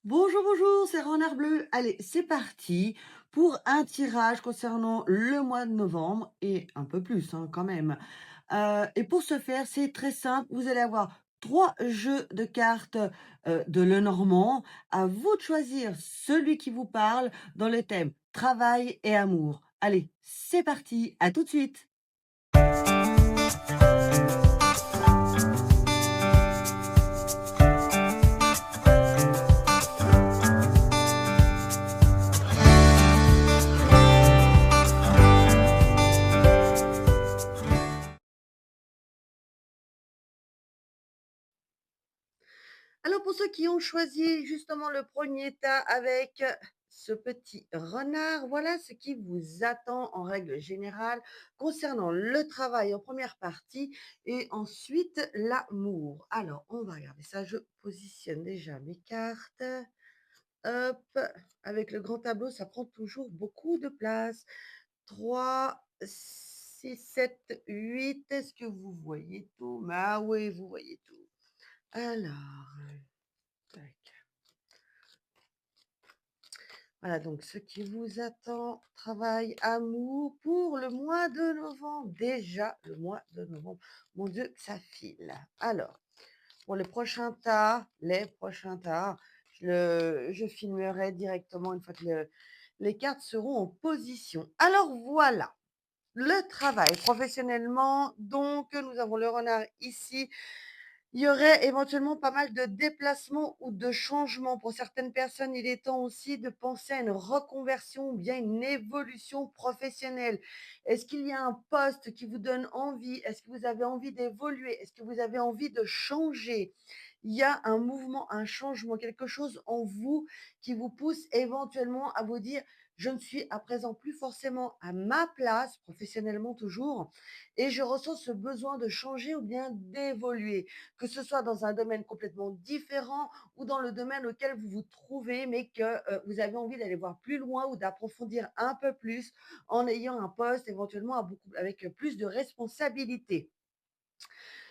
Bonjour, bonjour, c'est Renard Bleu. Allez, c'est parti pour un tirage concernant le mois de novembre et un peu plus hein, quand même. Et pour ce faire, c'est très simple. Vous allez avoir 3 jeux de cartes, de Lenormand. À vous de choisir celui qui vous parle dans le thème travail et amour. Allez, c'est parti, à tout de suite. Alors pour ceux qui ont choisi justement le premier tas avec ce petit renard, voilà ce qui vous attend en règle générale concernant le travail en première partie et ensuite l'amour. Alors on va regarder ça, je positionne déjà mes cartes. Hop, avec le grand tableau, ça prend toujours beaucoup de place. 3, 6, 7, 8. Est-ce que vous voyez tout? Ah oui, vous voyez tout. Alors, tac. Voilà, donc ce qui vous attend, travail, amour pour le mois de novembre. Déjà le mois de novembre. Mon Dieu, ça file. Alors, pour les prochains tas, je filmerai directement une fois que les cartes seront en position. Alors voilà, le travail professionnellement. Donc, nous avons le renard ici. Il y aurait éventuellement pas mal de déplacements ou de changements. Pour certaines personnes, il est temps aussi de penser à une reconversion ou bien une évolution professionnelle. Est-ce qu'il y a un poste qui vous donne envie? Est-ce que vous avez envie d'évoluer? Est-ce que vous avez envie de changer? Il y a un mouvement, un changement, quelque chose en vous qui vous pousse éventuellement à vous dire, je ne suis à présent plus forcément à ma place, professionnellement toujours, et je ressens ce besoin de changer ou bien d'évoluer, que ce soit dans un domaine complètement différent ou dans le domaine auquel vous vous trouvez, mais que vous avez envie d'aller voir plus loin ou d'approfondir un peu plus en ayant un poste éventuellement avec plus de responsabilités.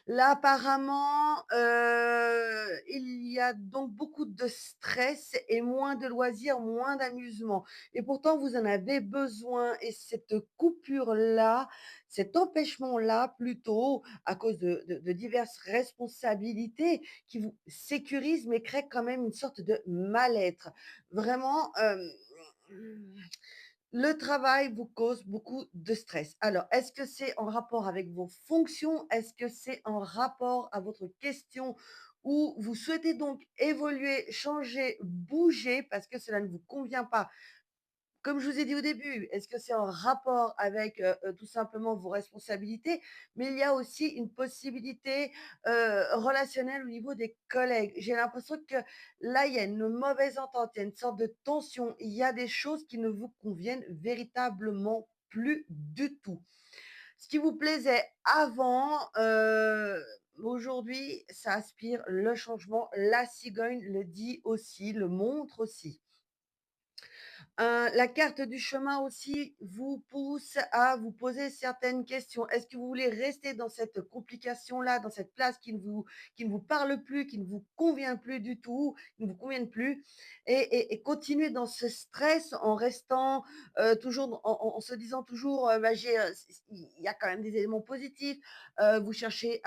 Là, apparemment, il y a donc beaucoup de stress et moins de loisirs, moins d'amusement et pourtant vous en avez besoin et cette coupure-là, cet empêchement-là plutôt, à cause de diverses responsabilités qui vous sécurisent mais créent quand même une sorte de mal-être. Vraiment, le travail vous cause beaucoup de stress. Alors, est-ce que c'est en rapport avec vos fonctions? Est-ce que c'est en rapport à votre question où vous souhaitez donc évoluer, changer, bouger parce que cela ne vous convient pas? Comme je vous ai dit au début, est-ce que c'est en rapport avec, tout simplement vos responsabilités? Mais il y a aussi une possibilité, relationnelle au niveau des collègues. J'ai l'impression que là, il y a une mauvaise entente, il y a une sorte de tension. Il y a des choses qui ne vous conviennent véritablement plus du tout. Ce qui vous plaisait avant, aujourd'hui, ça aspire le changement. La cigogne le dit aussi, le montre aussi. La carte du chemin aussi vous pousse à vous poser certaines questions. Est-ce que vous voulez rester dans cette complication-là, dans cette place qui ne vous parle plus, qui ne vous convient plus du tout, qui ne vous convienne plus et continuer dans ce stress en restant, toujours en se disant toujours, bah, il y a quand même des éléments positifs. Vous cherchez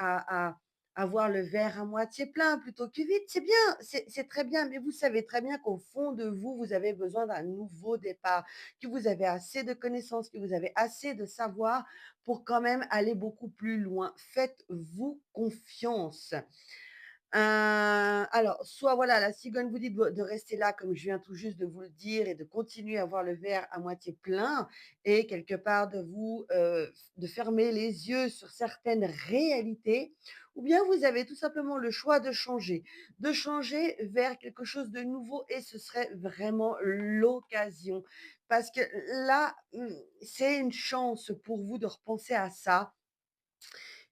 à voir le verre à moitié plein plutôt que vide. C'est bien, c'est très bien, mais vous savez très bien qu'au fond de vous, vous avez besoin d'un nouveau départ, que vous avez assez de connaissances, que vous avez assez de savoir pour quand même aller beaucoup plus loin. Faites-vous confiance. Alors, soit voilà, la cigogne vous dit de rester là, comme je viens tout juste de vous le dire, et de continuer à voir le verre à moitié plein, et quelque part de fermer les yeux sur certaines réalités, ou bien vous avez tout simplement le choix de changer vers quelque chose de nouveau, et ce serait vraiment l'occasion. Parce que là, c'est une chance pour vous de repenser à ça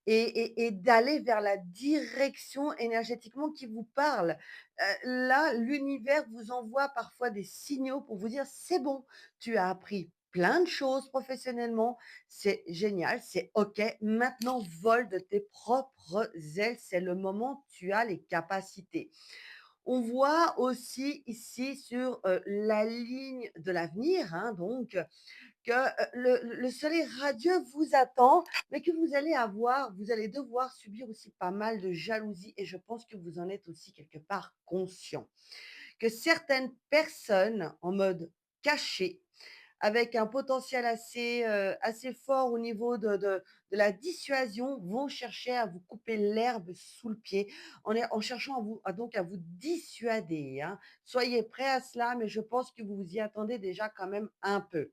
et d'aller vers la direction énergétiquement qui vous parle. Là, l'univers vous envoie parfois des signaux pour vous dire: «C'est bon, tu as appris plein de choses professionnellement, c'est génial, c'est OK, maintenant vole de tes propres ailes, c'est le moment, tu as les capacités». On voit aussi ici sur, la ligne de l'avenir, hein, donc que, le soleil radieux vous attend, mais que vous allez devoir subir aussi pas mal de jalousie et je pense que vous en êtes aussi quelque part conscient. Que certaines personnes en mode caché, avec un potentiel assez fort au niveau de la dissuasion, vont chercher à vous couper l'herbe sous le pied en cherchant à vous dissuader, hein. Soyez prêts à cela, mais je pense que vous vous y attendez déjà quand même un peu.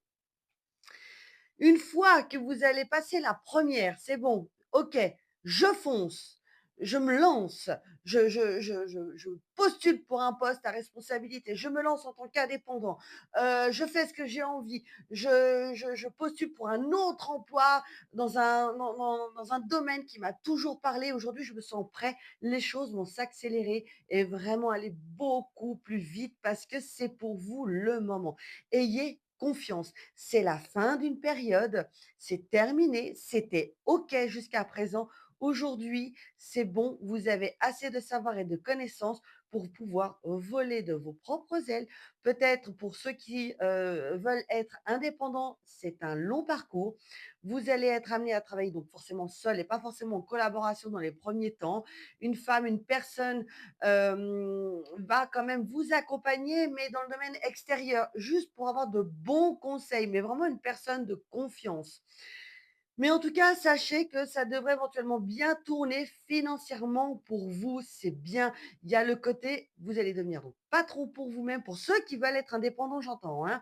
Une fois que vous allez passer la première, c'est bon, OK, je fonce, je me lance, je postule pour un poste à responsabilité, je me lance en tant qu'indépendant, je fais ce que j'ai envie, je postule pour un autre emploi dans un domaine qui m'a toujours parlé. Aujourd'hui, je me sens prêt, les choses vont s'accélérer et vraiment aller beaucoup plus vite parce que c'est pour vous le moment. Ayez confiance. C'est la fin d'une période, c'est terminé, c'était OK jusqu'à présent. Aujourd'hui, c'est bon, vous avez assez de savoir et de connaissances pour pouvoir voler de vos propres ailes. Peut-être pour ceux qui, veulent être indépendants, c'est un long parcours. Vous allez être amené à travailler donc forcément seul et pas forcément en collaboration dans les premiers temps. Une femme, une personne va quand même vous accompagner, mais dans le domaine extérieur, juste pour avoir de bons conseils, mais vraiment une personne de confiance. Mais en tout cas, sachez que ça devrait éventuellement bien tourner financièrement pour vous, c'est bien. Il y a le côté, vous allez devenir donc patron pour vous-même, pour ceux qui veulent être indépendants, j'entends, hein.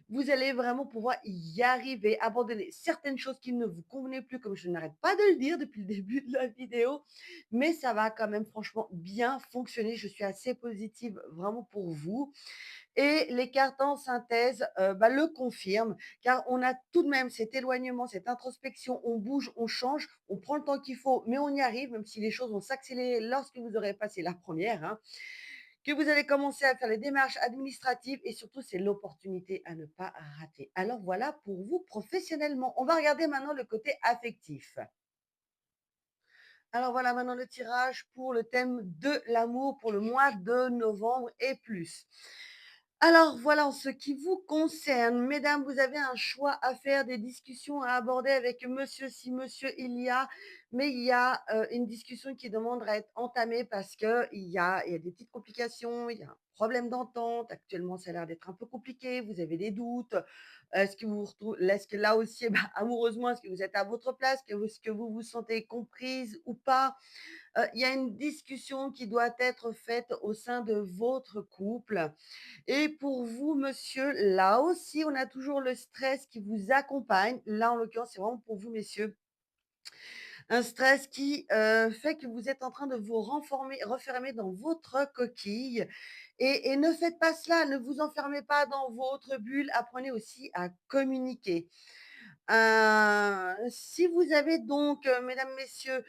Vous allez vraiment pouvoir y arriver, abandonner certaines choses qui ne vous convenaient plus, comme je n'arrête pas de le dire depuis le début de la vidéo, mais ça va quand même franchement bien fonctionner. Je suis assez positive vraiment pour vous et les cartes en synthèse, le confirment, car on a tout de même cet éloignement, cette introspection, on bouge, on change, on prend le temps qu'il faut, mais on y arrive, même si les choses vont s'accélérer lorsque vous aurez passé la première, hein, que vous allez commencer à faire les démarches administratives et surtout, c'est l'opportunité à ne pas rater. Alors voilà pour vous professionnellement. On va regarder maintenant le côté affectif. Alors voilà maintenant le tirage pour le thème de l'amour pour le mois de novembre et plus. Alors voilà, en ce qui vous concerne, mesdames, vous avez un choix à faire, des discussions à aborder avec monsieur si monsieur il y a, mais il y a, une discussion qui demande à être entamée parce qu'il y a des petites complications, il y a un problème d'entente. Actuellement, ça a l'air d'être un peu compliqué, vous avez des doutes. Est-ce que là aussi, amoureusement, est-ce que vous êtes à votre place? Est-ce que vous vous sentez comprise ou pas? Il y a une discussion qui doit être faite au sein de votre couple et pour vous, monsieur, là aussi, on a toujours le stress qui vous accompagne. Là, en l'occurrence, c'est vraiment pour vous, messieurs. Un stress qui, fait que vous êtes en train de vous refermer dans votre coquille et ne faites pas cela, ne vous enfermez pas dans votre bulle, apprenez aussi à communiquer. Si vous avez donc, mesdames, messieurs,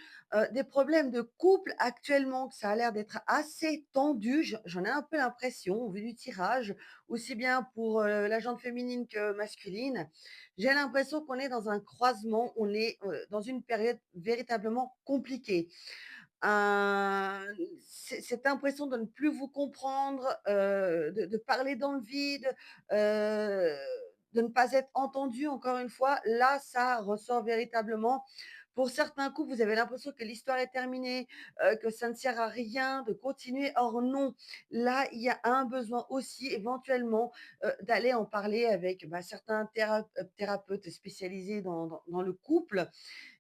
des problèmes de couple actuellement, que ça a l'air d'être assez tendu, j'en ai un peu l'impression au vu du tirage, aussi bien pour, la jante féminine que masculine. J'ai l'impression qu'on est dans un croisement, on est, dans une période véritablement compliquée. Cette impression de ne plus vous comprendre, de parler dans le vide, heu, de ne pas être entendu encore une fois, là, ça ressort véritablement. Pour certains coups, vous avez l'impression que l'histoire est terminée, que ça ne sert à rien de continuer. Or non, là, il y a un besoin aussi éventuellement, d'aller en parler avec, certains thérapeutes spécialisés dans le couple.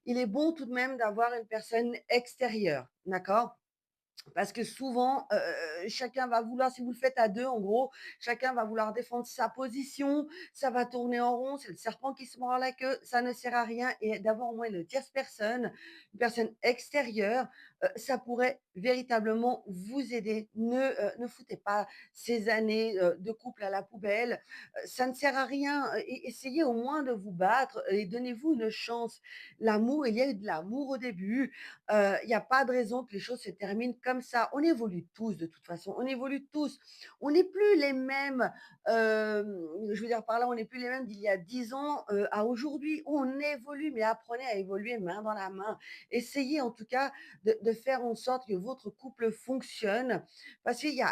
Il est bon tout de même d'avoir une personne extérieure, d'accord? Parce que souvent, chacun va vouloir si vous le faites à 2, en gros, chacun va vouloir défendre sa position, ça va tourner en rond, c'est le serpent qui se mord la queue, ça ne sert à rien et d'avoir au moins une tierce personne, une personne extérieure, ça pourrait véritablement vous aider. Ne foutez pas ces années, de couple à la poubelle, ça ne sert à rien, essayez au moins de vous battre et donnez-vous une chance. L'amour, il y a eu de l'amour au début, il y a pas de raison que les choses se terminent comme ça. On évolue tous de toute façon, on évolue tous. On n'est plus les mêmes, je veux dire par là, on n'est plus les mêmes d'il y a 10 ans, à aujourd'hui. On évolue, mais apprenez à évoluer main dans la main. Essayez en tout cas de faire en sorte que votre couple fonctionne, parce qu'il y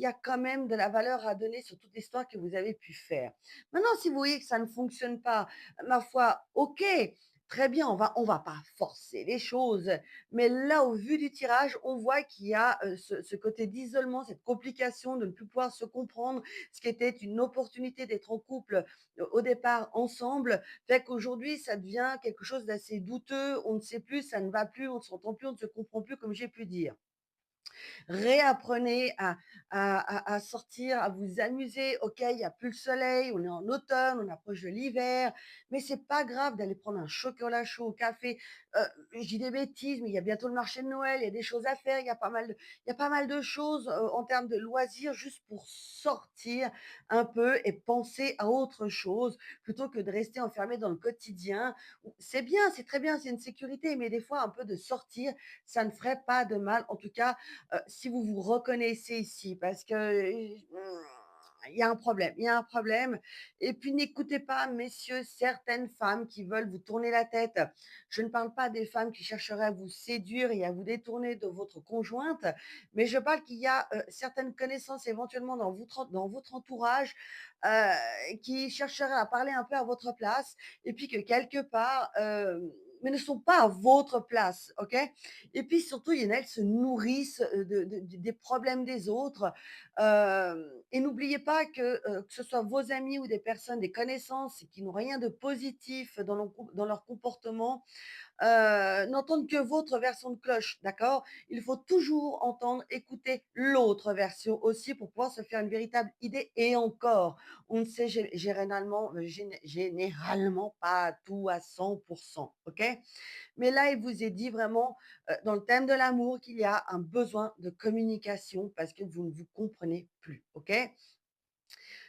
a quand même de la valeur à donner sur toute l'histoire que vous avez pu faire. Maintenant, si vous voyez que ça ne fonctionne pas, ma foi, OK, très bien, on va pas forcer les choses. Mais là, au vu du tirage, on voit qu'il y a, ce côté d'isolement, cette complication de ne plus pouvoir se comprendre, ce qui était une opportunité d'être en couple, au départ ensemble, fait qu'aujourd'hui, ça devient quelque chose d'assez douteux. On ne sait plus, ça ne va plus, on ne s'entend plus, on ne se comprend plus, comme j'ai pu dire. Réapprenez à sortir, à vous amuser. OK, il y a plus le soleil, on est en automne, on approche de l'hiver, mais c'est pas grave d'aller prendre un chocolat chaud au café. Heu, je dis des bêtises, mais il y a bientôt le marché de Noël, il y a des choses à faire, il y a pas mal de choses, en termes de loisirs juste pour sortir un peu et penser à autre chose, plutôt que de rester enfermé dans le quotidien. C'est bien, c'est très bien, c'est une sécurité, mais des fois un peu de sortir, ça ne ferait pas de mal. En tout cas, si vous vous reconnaissez ici, parce que, il y a un problème, il y a un problème. Et puis n'écoutez pas, messieurs, certaines femmes qui veulent vous tourner la tête. Je ne parle pas des femmes qui chercheraient à vous séduire et à vous détourner de votre conjointe, mais je parle qu'il y a, certaines connaissances éventuellement dans votre entourage, qui chercheraient à parler un peu à votre place et puis que quelque part, mais ne sont pas à votre place, OK? Et puis surtout, il y en a, elles se nourrissent, des problèmes des autres. Et n'oubliez pas que ce soit vos amis ou des personnes, des connaissances qui n'ont rien de positif dans leur comportement, n'entendent que votre version de cloche, d'accord? Il faut toujours entendre, écouter l'autre version aussi pour pouvoir se faire une véritable idée et encore, on ne sait généralement pas tout à 100, OK? Mais là, il vous est dit vraiment, dans le thème de l'amour, qu'il y a un besoin de communication parce que vous ne vous comprenez plus, OK?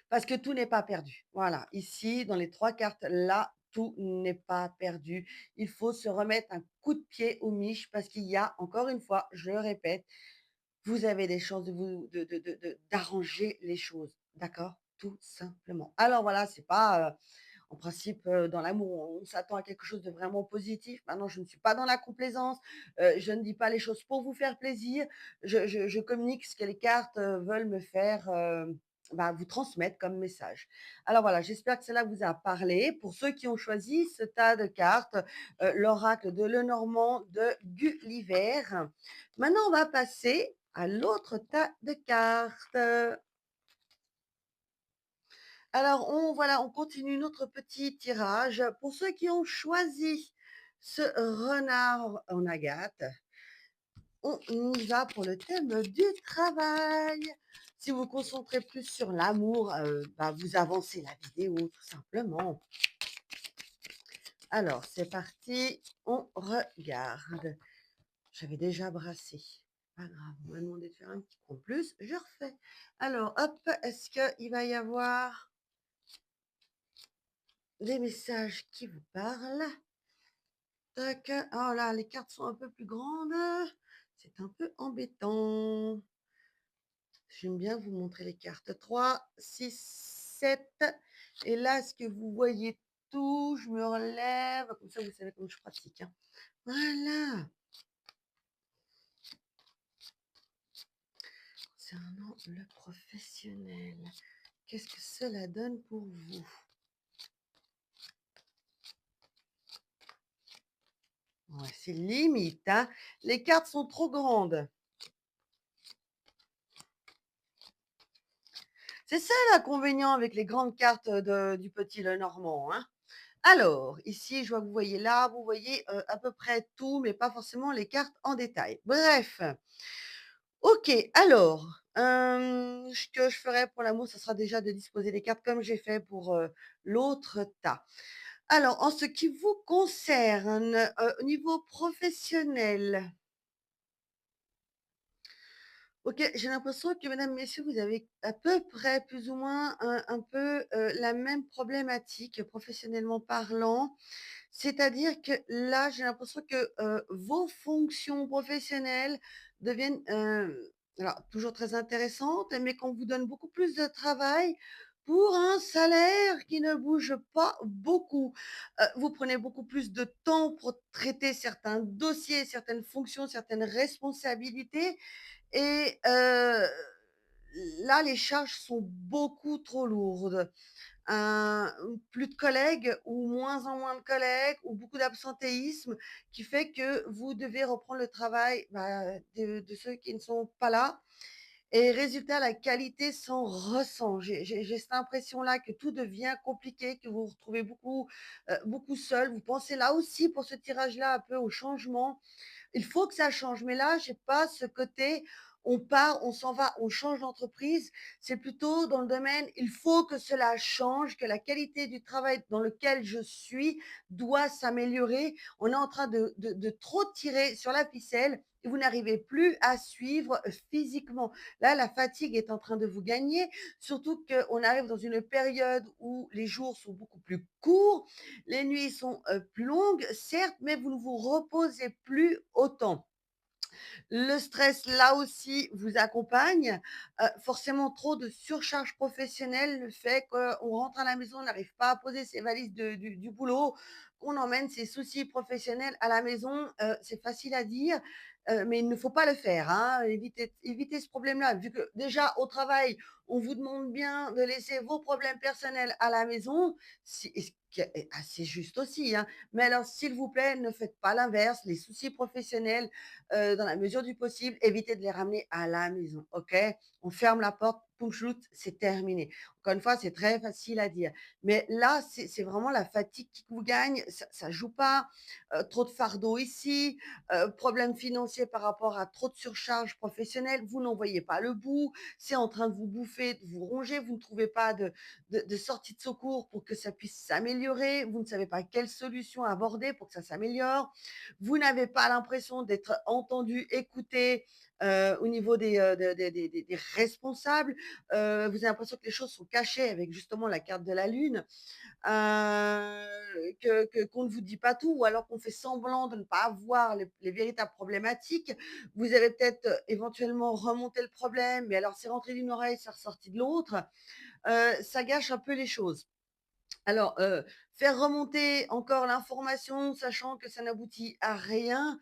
Parce que tout n'est pas perdu. Voilà, ici, dans les 3 cartes là, tout n'est pas perdu. Il faut se remettre un coup de pied aux miches parce qu'il y a, encore une fois, je le répète, vous avez des chances d'arranger les choses, d'accord? Tout simplement. Alors voilà, c'est pas, en principe, dans l'amour, on s'attend à quelque chose de vraiment positif. Maintenant, je ne suis pas dans la complaisance, je ne dis pas les choses pour vous faire plaisir. Je communique ce que les cartes, veulent me faire, bah, vous transmettre comme message. Alors voilà, j'espère que cela vous a parlé. Pour ceux qui ont choisi ce tas de cartes, l'oracle de Lenormand de Gulliver. Maintenant, on va passer à l'autre tas de cartes. Alors, on continue notre petit tirage. Pour ceux qui ont choisi ce renard en agate, on y va pour le thème du travail. Si vous vous concentrez plus sur l'amour, bah, vous avancez la vidéo tout simplement. Alors, c'est parti, on regarde. J'avais déjà brassé. Pas grave, on m'a demandé de faire un petit peu plus, je refais. Alors, hop, est-ce qu'il va y avoir des messages qui vous parlent? Tac. Oh là, les cartes sont un peu plus grandes. C'est un peu embêtant. J'aime bien vous montrer les cartes. 3, 6, 7. Et là, est-ce que vous voyez tout? Je me relève. Comme ça, vous savez comment je pratique, hein. Voilà. Concernant le professionnel, qu'est-ce que cela donne pour vous? Ouais, c'est limite, hein. Les cartes sont trop grandes. C'est ça l'inconvénient avec les grandes cartes du petit Lenormand, hein. Alors, ici, je vois que vous voyez là, vous voyez à peu près tout, mais pas forcément les cartes en détail. Bref, ok, alors, ce que je ferai pour l'amour, ce sera déjà de disposer des cartes comme j'ai fait pour l'autre tas. Alors, en ce qui vous concerne, au niveau professionnel, OK, j'ai l'impression que mesdames, messieurs, vous avez à peu près, plus ou moins, un peu, la même problématique professionnellement parlant. C'est-à-dire que là, j'ai l'impression que, vos fonctions professionnelles deviennent, alors toujours très intéressantes, mais qu'on vous donne beaucoup plus de travail pour un salaire qui ne bouge pas beaucoup. Vous prenez beaucoup plus de temps pour traiter certains dossiers, certaines fonctions, certaines responsabilités et là, les charges sont beaucoup trop lourdes. Plus de collègues ou moins en moins de collègues ou beaucoup d'absentéisme qui fait que vous devez reprendre le travail, bah, de ceux qui ne sont pas là et résultat, la qualité s'en ressent. J'ai cette impression-là que tout devient compliqué, que vous vous retrouvez beaucoup seul. Vous pensez là aussi pour ce tirage-là un peu au changement. Il faut que ça change, mais là, j'ai pas ce côté, on part, on s'en va, on change d'entreprise. C'est plutôt dans le domaine, il faut que cela change, que la qualité du travail dans lequel je suis doit s'améliorer. On est en train de trop tirer sur la ficelle et vous n'arrivez plus à suivre physiquement. Là, la fatigue est en train de vous gagner, surtout qu'on arrive dans une période où les jours sont beaucoup plus courts, les nuits sont, plus longues, certes, mais vous ne vous reposez plus autant. Le stress, là aussi, vous accompagne. Forcément, trop de surcharge professionnelle, le fait qu'on rentre à la maison, on n'arrive pas à poser ses valises du boulot, qu'on emmène ses soucis professionnels à la maison, c'est facile à dire, mais il ne faut pas le faire, hein. Évitez ce problème-là, vu que déjà au travail, on vous demande bien de laisser vos problèmes personnels à la maison, si et ce qui est assez juste aussi, hein. Mais alors, s'il vous plaît, ne faites pas l'inverse. Les soucis professionnels, dans la mesure du possible, évitez de les ramener à la maison, OK? On ferme la porte, poum chloute, c'est terminé. Encore une fois, c'est très facile à dire, mais là, c'est vraiment la fatigue qui vous gagne, ça joue pas, trop de fardeau ici, problème financier par rapport à trop de surcharge professionnelle, vous n'en voyez pas le bout, c'est en train de vous bouffer, de vous ronger, vous ne trouvez pas de sortie de secours pour que ça puisse s'améliorer, vous ne savez pas quelle solution aborder pour que ça s'améliore. Vous n'avez pas l'impression d'être entendu, écouté, au niveau des responsables. Vous avez l'impression que les choses sont cachées avec justement la carte de la lune, que qu'on ne vous dit pas tout ou alors qu'on fait semblant de ne pas voir les véritables problématiques. Vous avez peut-être, éventuellement remonté le problème, mais alors c'est rentré d'une oreille, c'est ressorti de l'autre. Ça gâche un peu les choses. Alors, faire remonter encore l'information, sachant que ça n'aboutit à rien,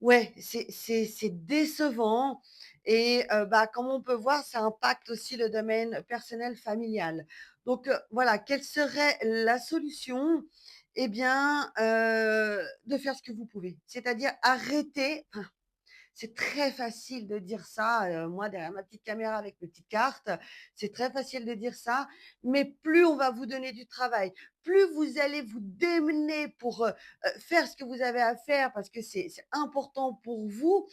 ouais, c'est décevant et bah, comme on peut voir, ça impacte aussi le domaine personnel familial. Donc, voilà, quelle serait la solution? Eh bien, de faire ce que vous pouvez. C'est-à-dire arrêter c'est très facile de dire ça, moi derrière ma petite caméra avec mes petites cartes, c'est très facile de dire ça, mais plus on va vous donner du travail, plus vous allez vous démener pour, faire ce que vous avez à faire parce que c'est important pour vous,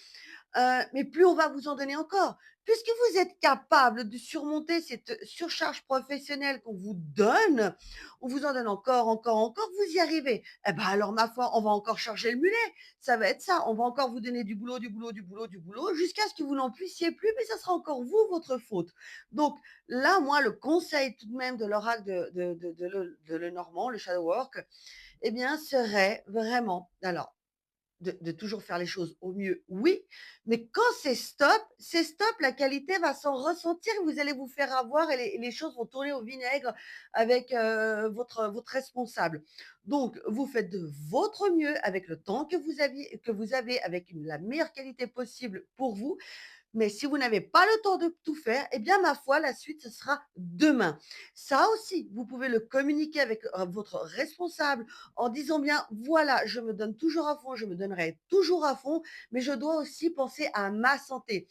mais plus on va vous en donner encore. Puisque vous êtes capable de surmonter cette surcharge professionnelle qu'on vous donne, on vous en donne encore, encore, encore, vous y arrivez. Eh ben, alors ma foi, on va encore charger le mulet. Ça va être ça, on va encore vous donner du boulot, du boulot, du boulot, du boulot, jusqu'à ce que vous n'en puissiez plus, mais ça sera encore vous, votre faute. Donc là, moi, le conseil tout de même de l'oral de Lenormand, le shadow work, eh bien, serait vraiment alors de toujours faire les choses au mieux, oui, mais quand c'est stop, la qualité va s'en ressentir, vous allez vous faire avoir et les choses vont tourner au vinaigre avec, votre responsable. Donc vous faites de votre mieux avec le temps que vous avez avec la meilleure qualité possible pour vous mais si vous n'avez pas le temps de tout faire, eh bien, ma foi, la suite, ce sera demain. Ça aussi, vous pouvez le communiquer avec votre responsable en disant bien, voilà, je me donne toujours à fond, je me donnerai toujours à fond, mais je dois aussi penser à ma santé.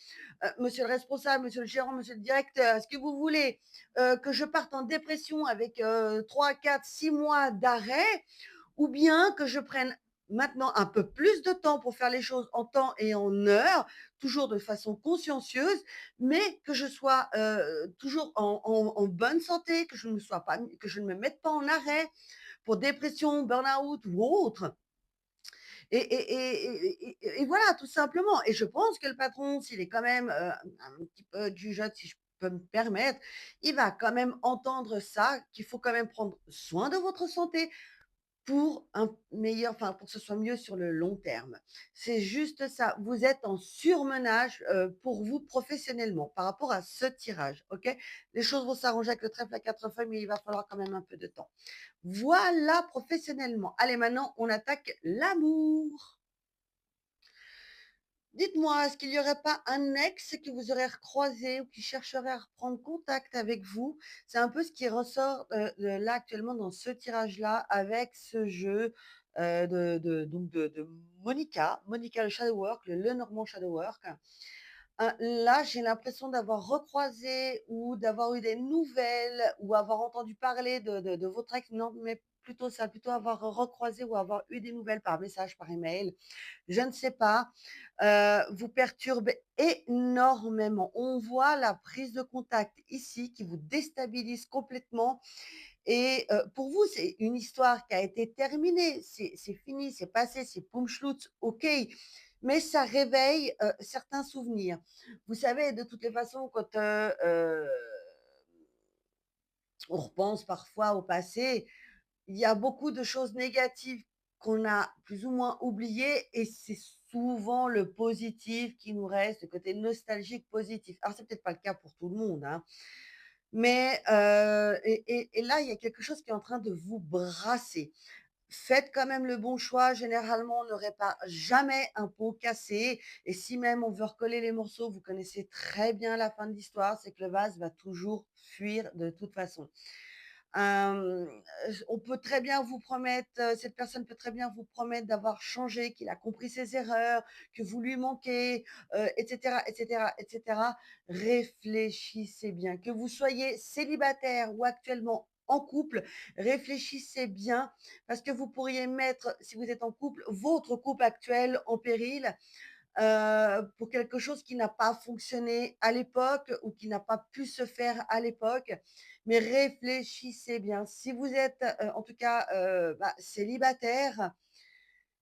Monsieur le responsable, monsieur le gérant, monsieur le directeur, est-ce que vous voulez que je parte en dépression avec 3, 4, 6 mois d'arrêt ou bien que je prenne maintenant un peu plus de temps pour faire les choses en temps et en heure, toujours de façon consciencieuse, mais que je sois, toujours en bonne santé, que je ne me mette pas en arrêt pour dépression, burn-out ou autre et voilà, tout simplement et je pense que le patron, s'il est quand même, un petit peu jugeote, si je peux me permettre, il va quand même entendre ça, qu'il faut quand même prendre soin de votre santé, pour un meilleur enfin, pour que ce soit mieux sur le long terme. C'est juste ça. Vous êtes en surmenage, pour vous professionnellement par rapport à ce tirage, OK? Les choses vont s'arranger avec le trèfle à 4 feuilles, mais il va falloir quand même un peu de temps. Voilà professionnellement. Allez, maintenant on attaque l'amour. Dites-moi, est-ce qu'il y aurait pas un ex que vous aurez recroisé ou qui chercherait à reprendre contact avec vous? C'est un peu ce qui ressort, là actuellement dans ce tirage-là avec ce jeu, de Monica le Shadow Work, le Lenormand Shadow Work. Là, j'ai l'impression d'avoir recroisé ou d'avoir eu des nouvelles ou avoir entendu parler de votre ex. Non, mais plutôt ça, plutôt avoir recroisé ou avoir eu des nouvelles par message, par email, je ne sais pas, vous perturbe énormément. On voit la prise de contact ici qui vous déstabilise complètement et pour vous, c'est une histoire qui a été terminée, c'est fini, c'est passé, c'est Pumschlutz, OK, mais ça réveille, certains souvenirs. Vous savez, de toutes les façons, quand, on repense parfois au passé, il y a beaucoup de choses négatives qu'on a plus ou moins oubliées et c'est souvent le positif qui nous reste, le côté nostalgique positif. Alors c'est peut-être pas le cas pour tout le monde, hein, mais et là, il y a quelque chose qui est en train de vous brasser. Faites quand même le bon choix. Généralement, on ne répare jamais un pot cassé et si même on veut recoller les morceaux, vous connaissez très bien la fin de l'histoire, c'est que le vase va toujours fuir de toute façon. On peut très bien vous promettre, cette personne peut très bien vous promettre d'avoir changé, qu'il a compris ses erreurs, que vous lui manquez, et cetera, et cetera, et cetera. Réfléchissez bien. Que vous soyez célibataire ou actuellement en couple, réfléchissez bien parce que vous pourriez mettre, si vous êtes en couple, votre couple actuel en péril pour quelque chose qui n'a pas fonctionné à l'époque ou qui n'a pas pu se faire à l'époque. Mais réfléchissez bien. Si vous êtes, en tout cas, célibataire,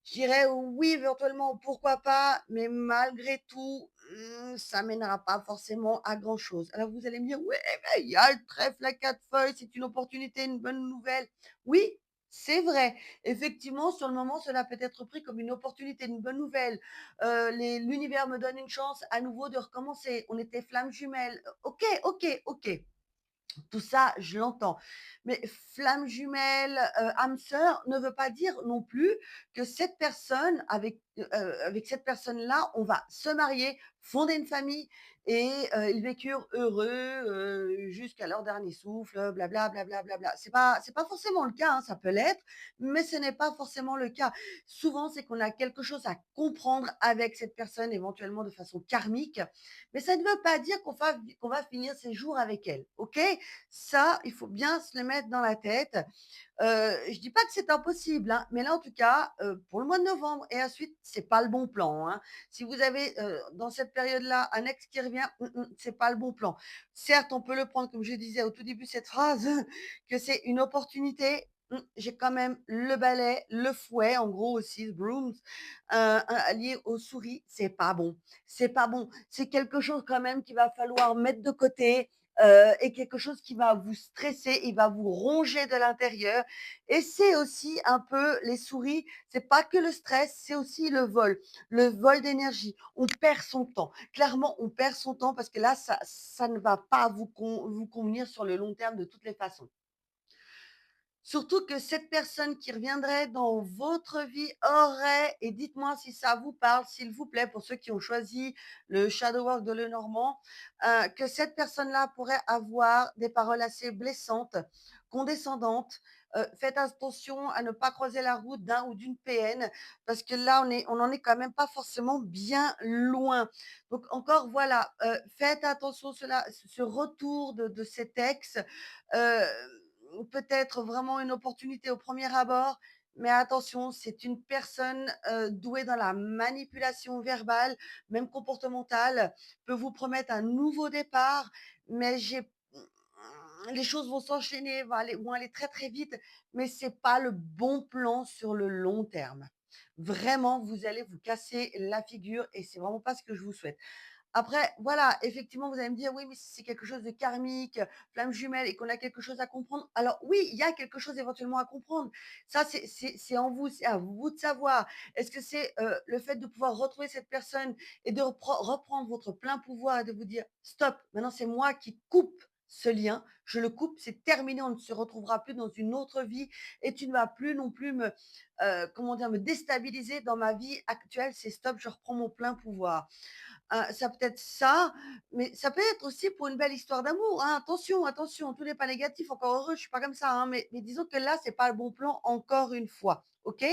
je dirais oui, éventuellement, pourquoi pas, mais malgré tout, ça mènera pas forcément à grand chose. Alors vous allez me dire: «Ouais, mais il y a le trèfle à 4 feuilles, c'est une opportunité, une bonne nouvelle». Oui, c'est vrai. Effectivement, sur le moment, cela peut être pris comme une opportunité, une bonne nouvelle. L'univers me donne une chance à nouveau de recommencer. On était flammes jumelles. OK, OK, OK. Tout ça, je l'entends. Mais flamme jumelle, âme sœur ne veut pas dire non plus que cette personne avec cette personne-là, on va se marier, fonder une famille et ils vécurent heureux, jusqu'à leur dernier souffle, bla. C'est pas forcément le cas, hein, ça peut l'être, mais ce n'est pas forcément le cas. Souvent, c'est qu'on a quelque chose à comprendre avec cette personne, éventuellement de façon karmique, mais ça ne veut pas dire qu'on va finir ses jours avec elle, OK? Ça, il faut bien se le mettre dans la tête. Je dis pas que c'est impossible, hein, mais là, en tout cas, pour le mois de novembre et ensuite, c'est pas le bon plan, hein. Si vous avez, dans cette période-là, un ex qui revient, c'est pas le bon plan. Certes, on peut le prendre, comme je disais au tout début de cette phrase, que c'est une opportunité. J'ai quand même le balai, le fouet, en gros aussi, le brooms, lié aux souris, c'est pas bon. C'est pas bon. C'est quelque chose quand même qu'il va falloir mettre de côté, et quelque chose qui va vous stresser, il va vous ronger de l'intérieur et c'est aussi un peu les souris, c'est pas que le stress, c'est aussi le vol d'énergie. On perd son temps. Clairement, on perd son temps parce que là, ça ne va pas vous convenir sur le long terme de toutes les façons. Surtout que cette personne qui reviendrait dans votre vie aurait et dites-moi si ça vous parle, s'il vous plaît, pour ceux qui ont choisi le shadow work de Lenormand, que cette personne-là pourrait avoir des paroles assez blessantes, condescendantes. Faites attention à ne pas croiser la route d'un ou d'une PN parce que là, on en est quand même pas forcément bien loin. Donc encore voilà, faites attention cela ce retour de cet ex, heu peut-être vraiment une opportunité au premier abord, mais attention, c'est une personne, douée dans la manipulation verbale, même comportementale, peut vous promettre un nouveau départ, mais les choses vont s'enchaîner, vont aller très, très vite, mais c'est pas le bon plan sur le long terme. Vraiment, vous allez vous casser la figure et c'est vraiment pas ce que je vous souhaite. Après, voilà, effectivement, vous allez me dire: «Oui, mais si c'est quelque chose de karmique, flamme jumelle et qu'on a quelque chose à comprendre». Alors oui, il y a quelque chose éventuellement à comprendre. Ça, c'est en vous, c'est à vous de savoir. Est-ce que c'est, le fait de pouvoir retrouver cette personne et de reprendre votre plein pouvoir et de vous dire: «Stop, maintenant c'est moi qui coupe ce lien, je le coupe, c'est terminé, on ne se retrouvera plus dans une autre vie et tu ne vas plus non plus me, comment dire? Me déstabiliser dans ma vie actuelle, c'est stop, je reprends mon plein pouvoir». Ça peut être ça, mais ça peut être aussi pour une belle histoire d'amour, hein. Attention, attention, tout n'est pas négatif, encore heureux, je suis pas comme ça, hein, mais disons que là, c'est pas le bon plan encore une fois, OK?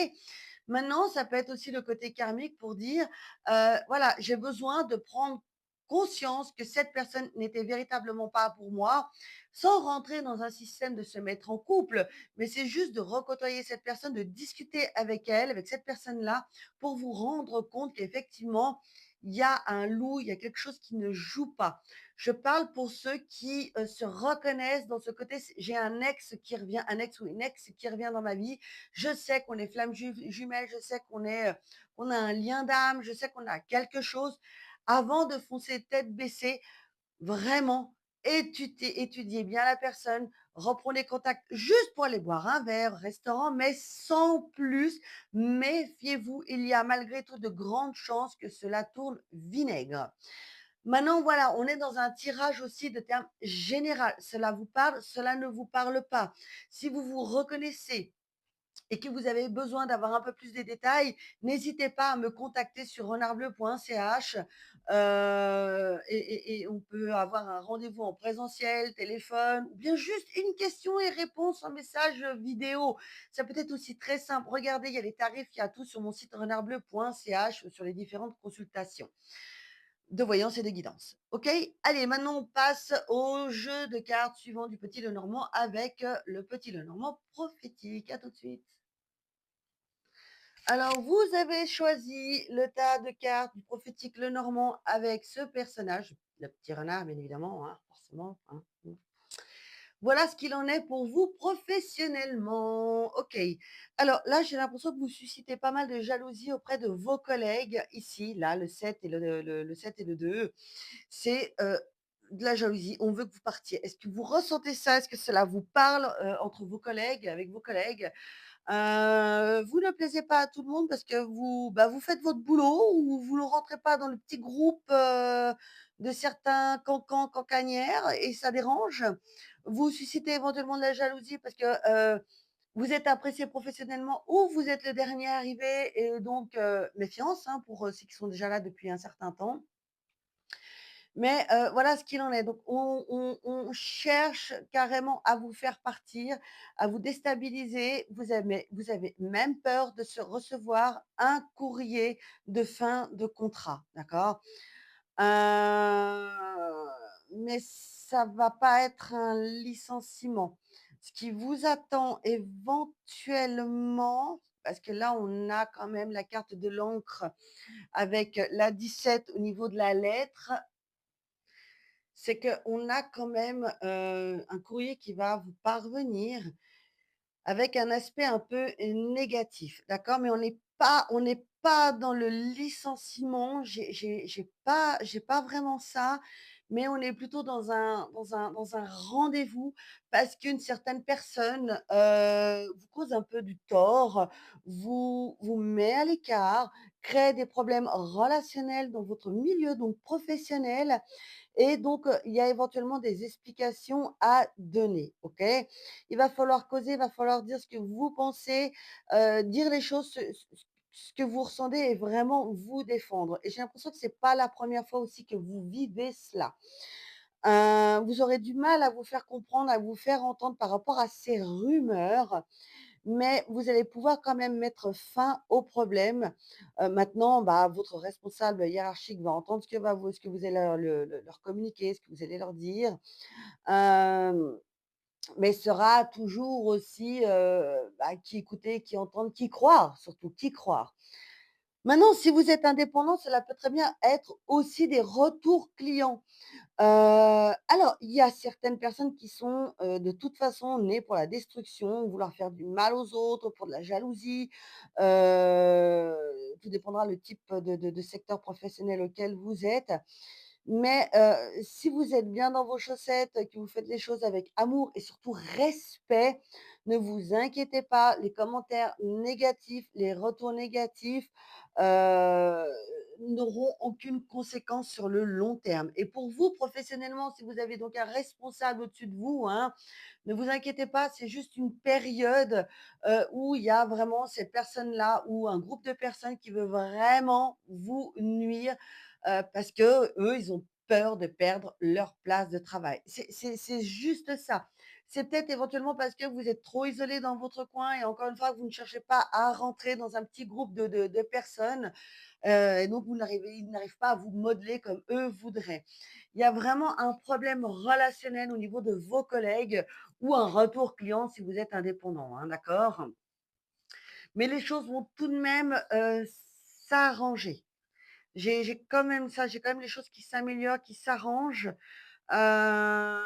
Maintenant, ça peut être aussi le côté karmique pour dire, voilà, j'ai besoin de prendre conscience que cette personne n'était véritablement pas pour moi, sans rentrer dans un système de se mettre en couple, mais c'est juste de recôtoyer cette personne, de discuter avec elle, avec cette personne-là, pour vous rendre compte qu'effectivement, il y a un loup, il y a quelque chose qui ne joue pas. Je parle pour ceux qui, se reconnaissent dans ce côté, j'ai un ex qui revient, un ex ou une ex qui revient dans ma vie. Je sais qu'on est flammes jumelles, je sais qu'on a un lien d'âme, je sais qu'on a quelque chose. Avant de foncer tête baissée, vraiment, étudiez bien la personne, reprenez contact juste pour aller boire un verre au restaurant, mais sans plus. Méfiez-vous, il y a malgré tout de grandes chances que cela tourne vinaigre. Maintenant, voilà, on est dans un tirage aussi de termes général. Cela vous parle, cela ne vous parle pas. Si vous vous reconnaissez et que vous avez besoin d'avoir un peu plus de détails, n'hésitez pas à me contacter sur renardbleu.ch, et on peut avoir un rendez-vous en présentiel, téléphone ou bien juste une question et réponse en message, vidéo. Ça peut être aussi très simple. Regardez, il y a les tarifs, il y a tout sur mon site renardbleu.ch sur les différentes consultations de voyance et de guidance. OK? Allez, maintenant on passe au jeu de cartes suivant du Petit Lenormand avec, le Petit Lenormand prophétique. À tout de suite. Alors, vous avez choisi le tas de cartes du prophétique Lenormand avec ce personnage, le petit renard, bien évidemment, hein, forcément, hein. Voilà ce qu'il en est pour vous professionnellement. OK. Alors là, j'ai l'impression que vous suscitez pas mal de jalousie auprès de vos collègues ici, là, le 7 et le 7 et le 2. C'est, de la jalousie. On veut que vous partiez. Est-ce que vous ressentez ça? Est-ce que cela vous parle, entre vos collègues, avec vos collègues? Vous ne plaisez pas à tout le monde parce que vous, bah, vous faites votre boulot ou vous ne rentrez pas dans le petit groupe, de certains cancans, cancanières et ça dérange. Vous suscitez éventuellement de la jalousie parce que, vous êtes apprécié professionnellement ou vous êtes le dernier arrivé et donc, méfiance, hein, pour, ceux qui sont déjà là depuis un certain temps. Mais voilà ce qu'il en est. Donc on cherche carrément à vous faire partir, à vous déstabiliser. Vous avez même peur de se recevoir un courrier de fin de contrat, d'accord? Mais ça va pas être un licenciement. Ce qui vous attend éventuellement, parce que là, on a quand même la carte de l'encre avec la 17 au niveau de la lettre, c'est qu'on a quand même, un courrier qui va vous parvenir avec un aspect un peu négatif, d'accord? Mais on n'est pas dans le licenciement, j'ai pas vraiment ça, mais on est plutôt dans un rendez-vous parce qu'une certaine personne, vous cause un peu du tort, vous met à l'écart, crée des problèmes relationnels dans votre milieu, donc professionnel et donc, il y a éventuellement des explications à donner, OK? Il va falloir causer, il va falloir dire ce que vous pensez, dire les choses, ce que vous ressentez et vraiment vous défendre et j'ai l'impression que c'est pas la première fois aussi que vous vivez cela. Vous aurez du mal à vous faire comprendre, à vous faire entendre par rapport à ces rumeurs, mais vous allez pouvoir quand même mettre fin au problème. Maintenant, bah, votre responsable hiérarchique va entendre ce que vous allez leur communiquer, ce que vous allez leur dire, hem, mais sera toujours aussi, bah, qui écouter, qui entendre, qui croire, surtout qui croire. Maintenant, si vous êtes indépendant, cela peut très bien être aussi des retours clients. Alors, il y a certaines personnes qui sont, de toute façon nées pour la destruction, vouloir faire du mal aux autres, pour de la jalousie, tout dépendra le type de secteur professionnel auquel vous êtes. Mais si vous êtes bien dans vos chaussettes, que vous faites les choses avec amour et surtout respect, ne vous inquiétez pas, les commentaires négatifs, les retours négatifs, heu, n'auront aucune conséquence sur le long terme. Et pour vous, professionnellement, si vous avez donc un responsable au-dessus de vous, hein, ne vous inquiétez pas, c'est juste une période, où il y a vraiment cette personne-là ou un groupe de personnes qui veut vraiment vous nuire, parce que eux, ils ont peur de perdre leur place de travail. C'est juste ça. C'est peut-être éventuellement parce que vous êtes trop isolé dans votre coin et encore une fois, vous ne cherchez pas à rentrer dans un petit groupe de personnes, et donc ils n'arrivent pas à vous modeler comme eux voudraient. Il y a vraiment un problème relationnel au niveau de vos collègues ou un retour client si vous êtes indépendant, hein, d'accord? Mais les choses vont tout de même, s'arranger. J'ai quand même les choses qui s'améliorent, qui s'arrangent. Même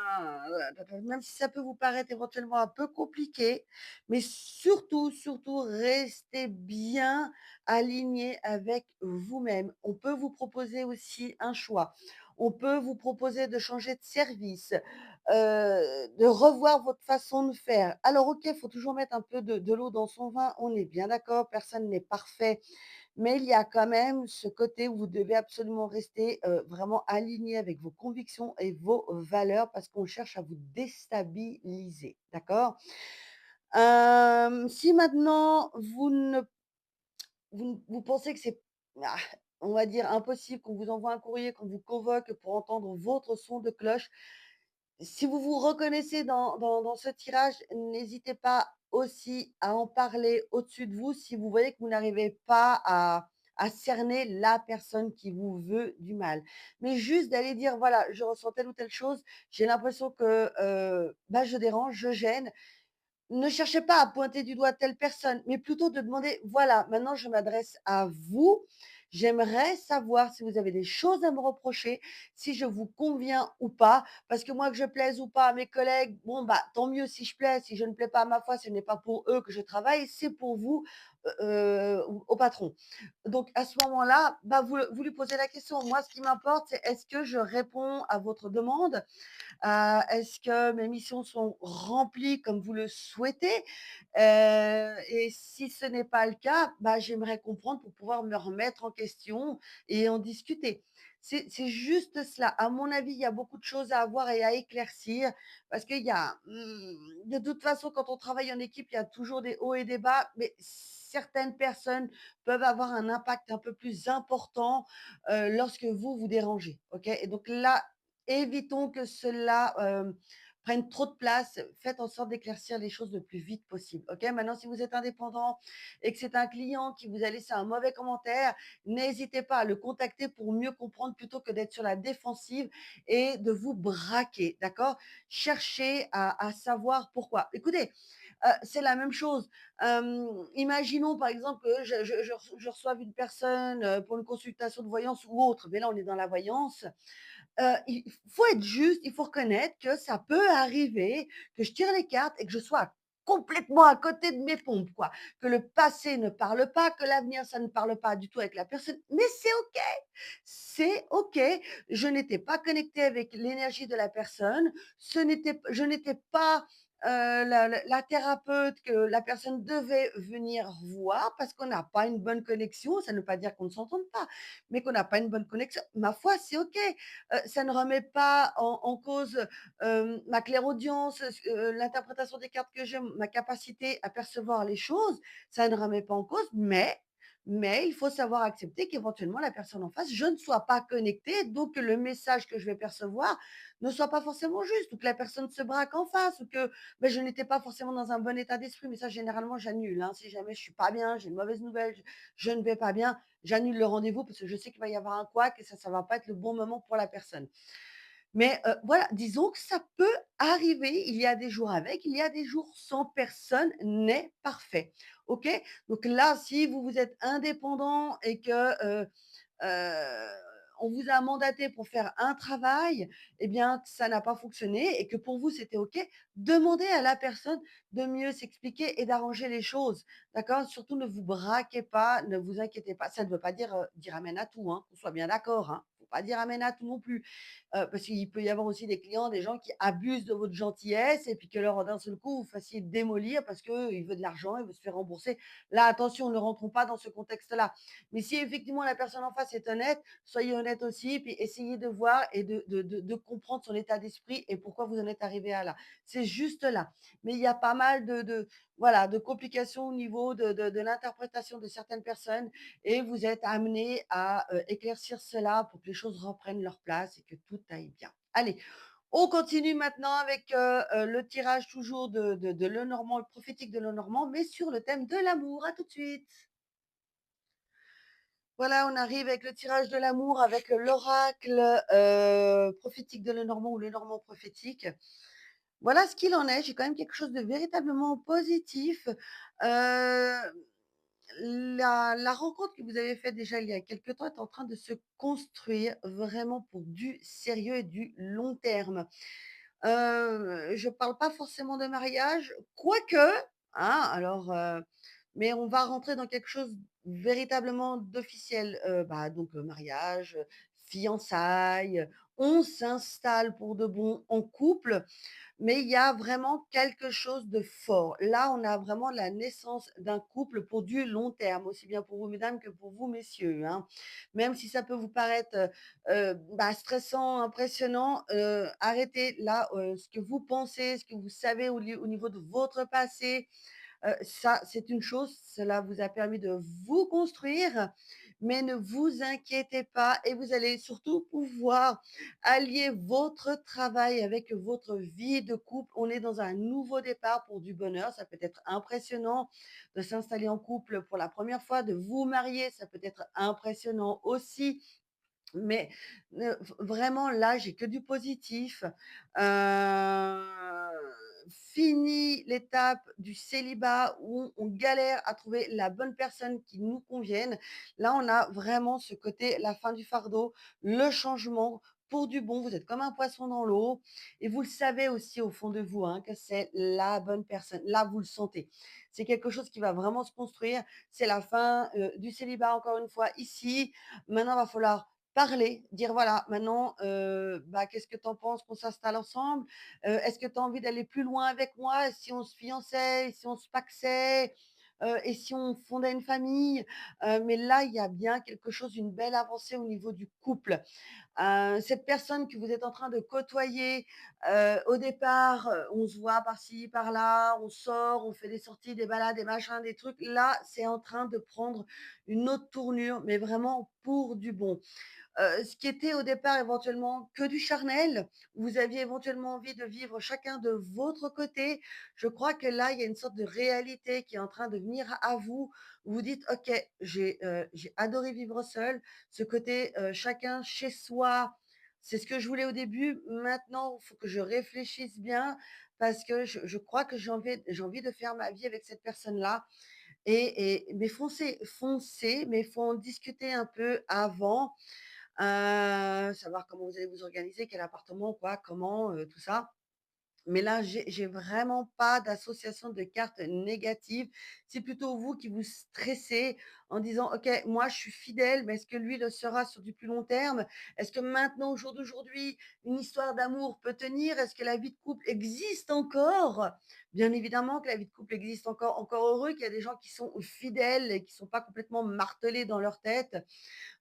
si ça peut vous paraître éventuellement un peu compliqué, mais surtout, surtout restez bien aligné avec vous-même. On peut vous proposer aussi un choix. On peut vous proposer de changer de service, de revoir votre façon de faire. Alors OK, il faut toujours mettre un peu de l'eau dans son vin, on est bien d'accord, personne n'est parfait. Mais il y a quand même ce côté où vous devez absolument rester, vraiment aligné avec vos convictions et vos valeurs parce qu'on cherche à vous déstabiliser, d'accord? Si maintenant vous pensez que c'est, ah, on va dire impossible qu'on vous envoie un courrier, qu'on vous convoque pour entendre votre son de cloche, si vous vous reconnaissez dans ce tirage, n'hésitez pas aussi à en parler au-dessus de vous si vous voyez que vous n'arrivez pas à cerner la personne qui vous veut du mal. Mais juste d'aller dire: «Voilà, je ressens telle ou telle chose, j'ai l'impression que, bah, je dérange, je gêne». Ne cherchez pas à pointer du doigt telle personne, mais plutôt de demander: «Voilà, maintenant je m'adresse à vous. J'aimerais savoir si vous avez des choses à me reprocher, si je vous conviens ou pas, parce que moi que je plaise ou pas à mes collègues, bon, bah, tant mieux si je plais. Si je ne plais pas à ma foi, ce n'est pas pour eux que je travaille, c'est pour vous, au patron». Donc à ce moment-là, bah, vous lui posez la question. Moi, ce qui m'importe, c'est est-ce que je réponds à votre demande? Est-ce que mes missions sont remplies comme vous le souhaitez? Et si ce n'est pas le cas, bah, j'aimerais comprendre pour pouvoir me remettre en question et en discuter. C'est juste cela. À mon avis, il y a beaucoup de choses à avoir et à éclaircir parce qu'il y a, de toute façon, quand on travaille en équipe, il y a toujours des hauts et des bas, mais certaines personnes peuvent avoir un impact un peu plus important, lorsque vous vous dérangez, OK? Et donc là, évitons que cela, prenne trop de place. Faites en sorte d'éclaircir les choses le plus vite possible, OK? Maintenant, si vous êtes indépendant et que c'est un client qui vous a laissé un mauvais commentaire, n'hésitez pas à le contacter pour mieux comprendre plutôt que d'être sur la défensive et de vous braquer, d'accord? Cherchez à savoir pourquoi. Écoutez, c'est la même chose. Imaginons par exemple que je reçoive une personne, pour une consultation de voyance ou autre, mais là, on est dans la voyance. Il faut être juste, il faut reconnaître que ça peut arriver que je tire les cartes et que je sois complètement à côté de mes pompes, quoi. Que le passé ne parle pas, que l'avenir, ça ne parle pas du tout avec la personne, mais c'est OK, c'est OK. Je n'étais pas connectée avec l'énergie de la personne, je n'étais pas, la thérapeute que la personne devait venir voir parce qu'on n'a pas une bonne connexion. Ça ne veut pas dire qu'on ne s'entende pas, mais qu'on n'a pas une bonne connexion. Ma foi, c'est OK. Ça ne remet pas en cause, ma clairaudience, l'interprétation des cartes que j'ai, ma capacité à percevoir les choses, ça ne remet pas en cause, mais il faut savoir accepter qu'éventuellement la personne en face, je ne sois pas connectée, donc que le message que je vais percevoir ne soit pas forcément juste ou que la personne se braque en face ou que, je n'étais pas forcément dans un bon état d'esprit. Mais ça, généralement, j'annule, hein. Si jamais je suis pas bien, j'ai une mauvaise nouvelle, je ne vais pas bien, j'annule le rendez-vous parce que je sais qu'il va y avoir un couac et ça va pas être le bon moment pour la personne. Mais, voilà, disons que ça peut arriver. Il y a des jours avec, il y a des jours sans. Personne n'est parfait. OK? Donc là, si vous êtes indépendant et que, heu, on vous a mandaté pour faire un travail, et bien, que ça n'a pas fonctionné et que pour vous c'était OK, demandez à la personne de mieux s'expliquer et d'arranger les choses. D'accord? Surtout ne vous braquez pas, ne vous inquiétez pas. Ça ne veut pas dire, dire amen à tout, hein, qu'on soit bien d'accord, hein. pas dire amen à tout non plus. Parce qu'il peut y avoir aussi des clients, des gens qui abusent de votre gentillesse et puis que là, d'un seul coup, vous fassiez démolir parce qu'il veut de l'argent, il veut se faire rembourser. Là, attention, ne rentrons pas dans ce contexte-là. Mais si effectivement la personne en face est honnête, soyez honnête aussi, puis essayez de voir et de comprendre son état d'esprit et pourquoi vous en êtes arrivé à là. C'est juste là. Mais il y a pas mal voilà, de complications au niveau de l'interprétation de certaines personnes et vous êtes amené à éclaircir cela pour que les choses reprennent leur place et que tout aille bien. Allez, on continue maintenant avec le tirage toujours de Lenormand, le prophétique de Lenormand, mais sur le thème de l'amour. À tout de suite. Voilà, on arrive avec le tirage de l'amour, avec l'oracle prophétique de Lenormand ou Lenormand prophétique. Voilà ce qu'il en est. J'ai quand même quelque chose de véritablement positif. Euh, la rencontre que vous avez faite déjà il y a quelque temps est en train de se construire vraiment pour du sérieux et du long terme. Je parle pas forcément de mariage, quoique, hein, alors, mais on va rentrer dans quelque chose véritablement d'officiel, bah, donc, mariage, fiançailles, on s'installe pour de bon en couple. Mais il y a vraiment quelque chose de fort. Là, on a vraiment la naissance d'un couple pour du long terme, aussi bien pour vous mesdames que pour vous messieurs, hein. Même si ça peut vous paraître, bah, stressant, impressionnant, arrêtez là, ce que vous pensez, ce que vous savez au niveau de votre passé, ça, c'est une chose, cela vous a permis de vous construire, mais ne vous inquiétez pas et vous allez surtout pouvoir allier votre travail avec votre vie de couple. On est dans un nouveau départ pour du bonheur. Ça peut être impressionnant de s'installer en couple pour la première fois, de vous marier, ça peut être impressionnant aussi. Mais vraiment là, j'ai que du positif. Heu, Fini l'étape du célibat où on galère à trouver la bonne personne qui nous convienne. Là, on a vraiment ce côté, la fin du fardeau, le changement pour du bon. Vous êtes comme un poisson dans l'eau et vous le savez aussi au fond de vous, hein, que c'est la bonne personne. Là, vous le sentez. C'est quelque chose qui va vraiment se construire. C'est la fin, du célibat encore une fois ici. Maintenant, va falloir parler, dire: «Voilà, maintenant, bah, qu'est-ce que tu en penses qu'on s'installe ensemble? Est-ce que tu as envie d'aller plus loin avec moi? Et si on se fiançait? Et si on se pacsait? Et si on fondait une famille?» Mais là, il y a bien quelque chose, une belle avancée au niveau du couple. Cette personne que vous êtes en train de côtoyer, au départ, on se voit par-ci, par-là, on sort, on fait des sorties, des balades, des machins, des trucs. Là, c'est en train de prendre une autre tournure, mais vraiment pour du bon. Ce qui était au départ éventuellement que du charnel, vous aviez éventuellement envie de vivre chacun de votre côté. Je crois que là, il y a une sorte de réalité qui est en train de venir à vous. Vous dites: «OK, j'ai adoré vivre seul». Ce côté, chacun chez soi, c'est ce que je voulais au début. Maintenant, il faut que je réfléchisse bien parce que je crois que j'ai envie de faire ma vie avec cette personne-là mais foncez, foncez, mais il faut en discuter un peu avant. Savoir comment vous allez vous organiser, quel appartement, quoi, comment, tout ça. Mais là, j'ai vraiment pas d'association de cartes négatives. C'est plutôt vous qui vous stressez en disant: «OK, moi je suis fidèle, mais est-ce que lui le sera sur du plus long terme? Est-ce que maintenant, au jour d'aujourd'hui, une histoire d'amour peut tenir? Est-ce que la vie de couple existe encore?» Bien évidemment que la vie de couple existe encore, encore heureux qu'il y a des gens qui sont fidèles et qui sont pas complètement martelés dans leur tête.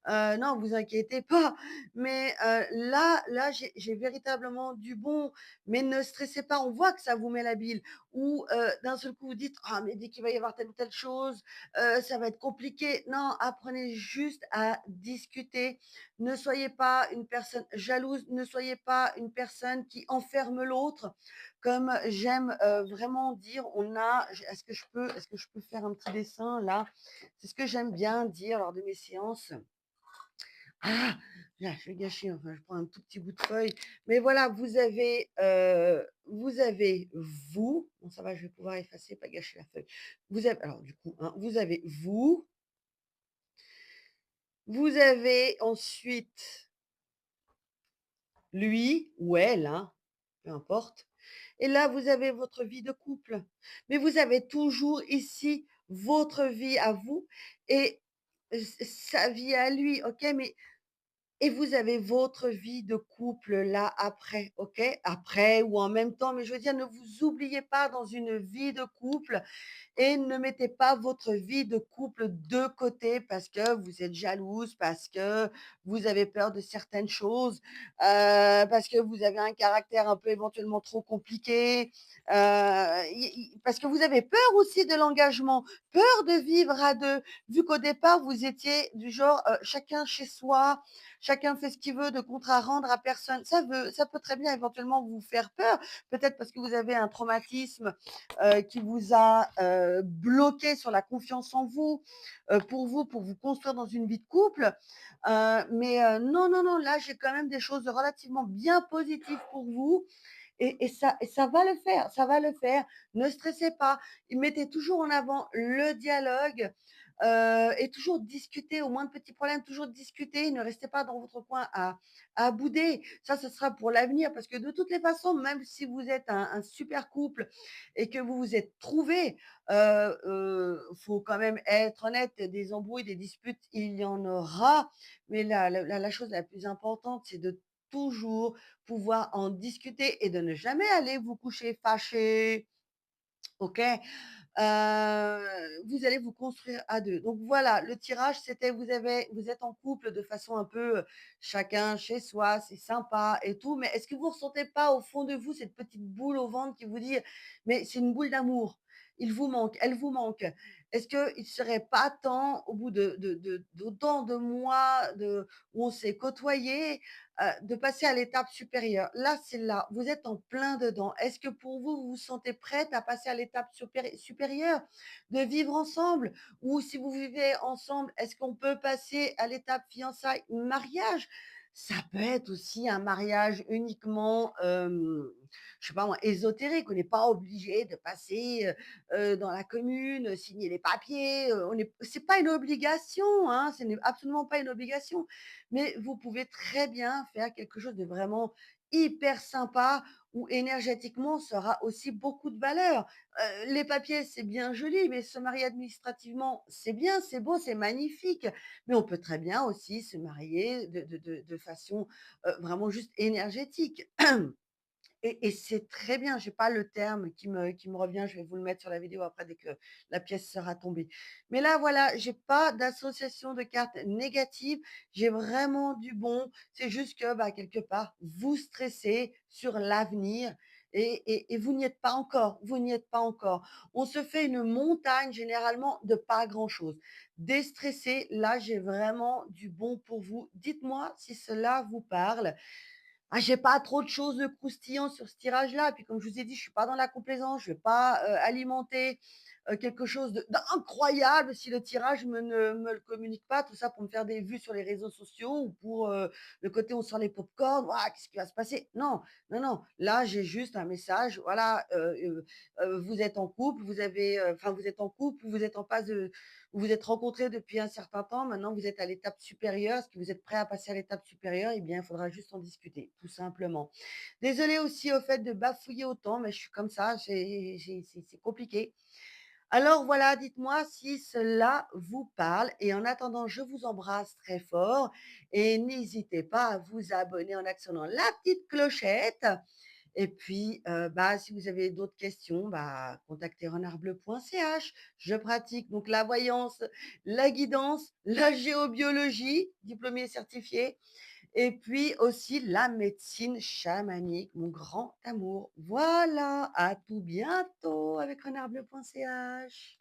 Non, vous inquiétez pas, mais là, j'ai véritablement du bon, mais ne stressez pas, on voit que ça vous met la bile ou d'un seul coup vous dites: «Ah mais dès qu'il va y avoir telle ou telle chose, ça va être compliqué». Non, apprenez juste à discuter. Ne soyez pas une personne jalouse, ne soyez pas une personne qui enferme l'autre. Comme j'aime, vraiment dire, est-ce que je peux faire un petit dessin là? C'est ce que j'aime bien dire lors de mes séances. Ah! Là, je vais gâcher, enfin, je prends un tout petit bout de feuille. Mais voilà, vous avez vous, bon ça va, je vais pouvoir effacer, pas gâcher la feuille. Vous avez alors du coup, hein, vous avez vous, vous avez ensuite lui ou elle, hein, peu importe. Et là, vous avez votre vie de couple. Mais vous avez toujours ici votre vie à vous et sa vie à lui, OK? Mais et vous avez votre vie de couple là après, OK? Après ou en même temps, mais je veux dire, ne vous oubliez pas dans une vie de couple et ne mettez pas votre vie de couple de côté parce que vous êtes jalouse, parce que vous avez peur de certaines choses, parce que vous avez un caractère un peu éventuellement trop compliqué, parce que vous avez peur aussi de l'engagement, peur de vivre à 2. Vu qu'au départ, vous étiez du genre, chacun chez soi, chacun fait ce qu'il veut, de compte à rendre à personne. Ça peut très bien éventuellement vous faire peur, peut-être parce que vous avez un traumatisme qui vous a bloqué sur la confiance en vous, pour vous construire dans une vie de couple. Mais non, non, non, là, j'ai quand même des choses relativement bien positives pour vous et ça va le faire, ça va le faire. Ne stressez pas. Mettez toujours en avant le dialogue, et toujours discuter au moindre petit problème, toujours discuter. Ne restez pas dans votre coin à bouder. Ça, ce sera pour l'avenir parce que de toutes les façons, même si vous êtes un super couple et que vous vous êtes trouvés, faut quand même être honnête, des embrouilles, des disputes, il y en aura. Mais la chose la plus importante, c'est de toujours pouvoir en discuter et de ne jamais aller vous coucher fâché, OK? Vous allez vous construire à 2. Donc voilà, le tirage, c'était vous êtes en couple de façon un peu, chacun chez soi, c'est sympa et tout, mais est-ce que vous ressentez pas au fond de vous cette petite boule au ventre qui vous dit: «Mais c'est une boule d'amour, il vous manque, elle vous manque». Est-ce qu'il serait pas temps, au bout de d'autant de mois où on s'est côtoyés, de passer à l'étape supérieure? Là, c'est là, vous êtes en plein dedans. Est-ce que pour vous, vous vous sentez prête à passer à l'étape supérieure, de vivre ensemble? Ou si vous vivez ensemble, est-ce qu'on peut passer à l'étape fiançailles, mariage? Ça peut être aussi un mariage uniquement, je sais pas moi, ésotérique. On n'est pas obligé de passer, dans la commune, signer les papiers, on est c'est pas une obligation, hein, ce n'est absolument pas une obligation. Mais vous pouvez très bien faire quelque chose de vraiment hyper sympa où énergétiquement ça aura aussi beaucoup de valeur. Les papiers, c'est bien joli, mais se marier administrativement, c'est bien, c'est beau, c'est magnifique. Mais on peut très bien aussi se marier de façon, vraiment juste énergétique. Et c'est très bien, j'ai pas le terme qui me revient, je vais vous le mettre sur la vidéo après dès que la pièce sera tombée. Mais là, voilà, j'ai pas d'association de cartes négatives, j'ai vraiment du bon. C'est juste que, bah, quelque part, vous stressez sur l'avenir et vous n'y êtes pas encore, vous n'y êtes pas encore. On se fait une montagne généralement de pas grand-chose. Déstressez, là, j'ai vraiment du bon pour vous. Dites-moi si cela vous parle. Ah, j'ai pas trop de choses de croustillant sur ce tirage-là. Puis comme je vous ai dit, je suis pas dans la complaisance, je vais pas, alimenter, quelque chose d'incroyable si le tirage ne me le communique pas. Tout ça pour me faire des vues sur les réseaux sociaux ou pour, le côté on sort les pop-corn: «Waouh, qu'est-ce qui va se passer?» Non, non, non. Là, j'ai juste un message, voilà, vous êtes en couple, vous avez, enfin vous êtes en couple, vous êtes en phase de vous vous êtes rencontrés depuis un certain temps, maintenant vous êtes à l'étape supérieure. Est-ce que vous êtes prêt à passer à l'étape supérieure? Eh bien, il faudra juste en discuter, tout simplement. Désolée aussi au fait de bafouiller autant, mais je suis comme ça, c'est compliqué. Alors voilà, dites-moi si cela vous parle et en attendant, je vous embrasse très fort et n'hésitez pas à vous abonner en actionnant la petite clochette et puis, bah, si vous avez d'autres questions, bah, contactez renardbleu.ch. Je pratique donc la voyance, la guidance, la géobiologie, diplômée et certifiée et puis aussi la médecine chamanique, mon grand amour. Voilà, à tout bientôt avec renardbleu.ch.